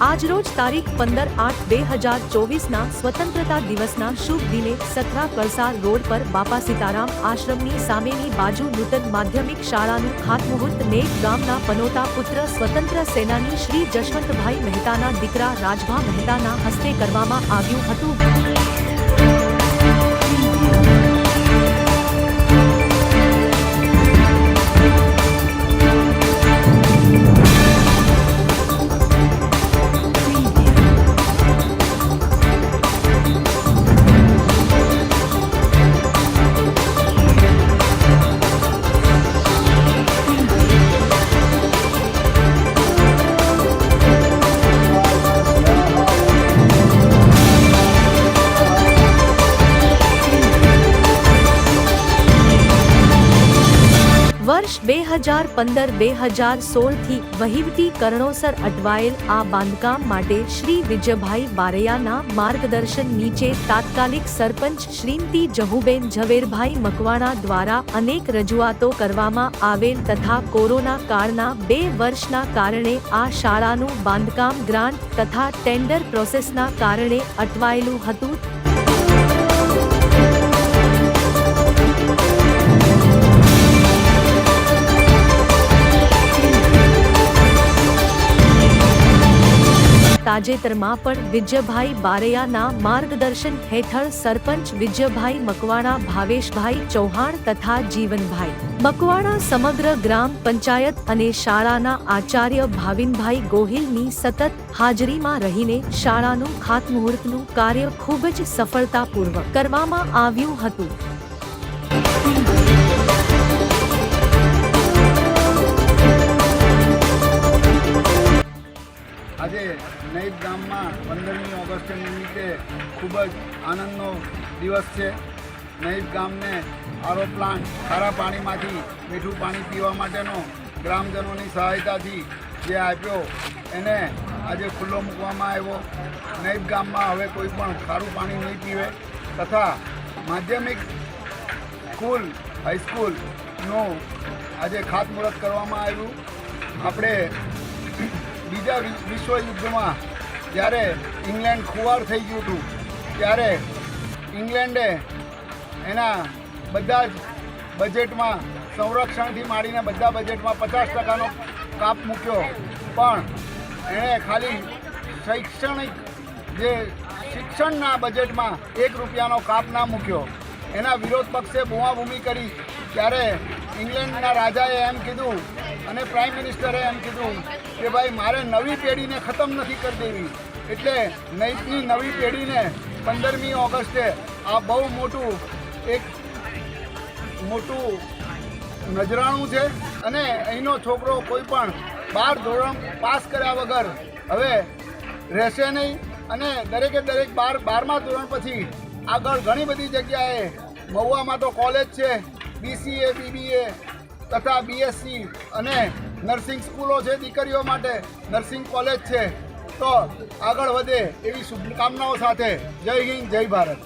આજરોજ તારીખ 15/8/2024ના સ્વતંત્રતા દિવસના શુભ દિને સથરા કળસાર રોડ પર બાપા સીતારામ આશ્રમની સામેની બાજુ નૂતન માધ્યમિક શાળાનું ખાતમુહૂર્ત નેક ગામના પનોતા પુત્ર સ્વતંત્ર સેનાની શ્રી જશવંતભાઈ મહેતાના દીકરા રાજભા મહેતાના હસ્તે કરવામાં આવ્યું હતું। વર્ષ 2015-2016 થી વહીવટી કારણોસર અટવાયેલ આ બાંધકામ માટે શ્રી વિજયભાઈ બારૈયાના માર્ગદર્શન નીચે તાત્કાલિક સરપંચ શ્રીમતી જહુબેન ઝવેરભાઈ મકવાણા દ્વારા અનેક રજૂઆતો કરવામાં આવેલ તથા કોરોના કાળના 2 વર્ષના કારણે આ શાળાનું બાંધકામ ગ્રાન્ટ તથા ટેન્ડર પ્રોસેસના કારણે અટવાયેલું હતું। તાજેતરમાં પણ વિજયભાઈ બારૈયાના માર્ગદર્શન હેઠળ સરપંચ વિજયભાઈ મકવાણા, ભાવેશભાઈ ચૌહાણ તથા જીવનભાઈ મકવાણા સમગ્ર ગ્રામ પંચાયત અને શાળાના આચાર્ય ભાવિનભાઈ ગોહિલની સતત હાજરીમાં રહીને શાળાનું ખાતમુહૂર્તનું કાર્ય ખૂબ જ સફળતાપૂર્વક કરવામાં આવ્યું હતું। આજે નઈબ ગામમાં 15મી ઓગસ્ટ નિમિત્તે ખૂબ જ આનંદનો દિવસ છે। નઈબ ગામને આરો પ્લાન્ટ ખારા પાણીમાંથી મીઠું પાણી પીવા માટેનો ગ્રામજનોની સહાયતાથી જે આપ્યો એને આજે ખુલ્લો મૂકવામાં આવ્યો। નઈબ ગામમાં હવે કોઈ પણ ખારું પાણી નહીં પીવે તથા માધ્યમિક સ્કૂલ હાઈસ્કૂલનું આજે ખાતમુહૂર્ત કરવામાં આવ્યું। આપણે બીજા વિશ્વયુદ્ધમાં જ્યારે ઇંગ્લેન્ડ ખુવાર થઈ ગયું હતું ત્યારે ઇંગ્લેન્ડે એના બધા જ બજેટમાં સંરક્ષણથી માંડીને બધા બજેટમાં 50%નો કાપ મૂક્યો, પણ એણે ખાલી શિક્ષણના બજેટમાં 1 રૂપિયાનો કાપ ના મૂક્યો। એના વિરોધ પક્ષે બૂમાબૂમી કરી ત્યારે ઇંગ્લેન્ડના રાજાએ એમ કીધું અને પ્રાઇમ મિનિસ્ટરે એમ કીધું કે ભાઈ મારે નવી પેઢીને ખતમ નથી કરી દેવી, એટલે નઈબની નવી પેઢીને 15મી ઓગસ્ટે આ બહુ મોટું નજરાણું છે અને અહીંનો છોકરો કોઈ પણ 12 ધોરણ પાસ કર્યા વગર હવે રહેશે નહીં અને દરેકે દરેક 12મા ધોરણ પછી આગળ ઘણી બધી જગ્યાએ મહુવામાં તો કોલેજ છે, BCA BBA તથા BSc અને નર્સિંગ સ્કૂલો છે, દીકરીઓ માટે નર્સિંગ કોલેજ છે, તો આગળ વધે એવી શુભકામનાઓ સાથે જય હિન્દ, જય ભારત।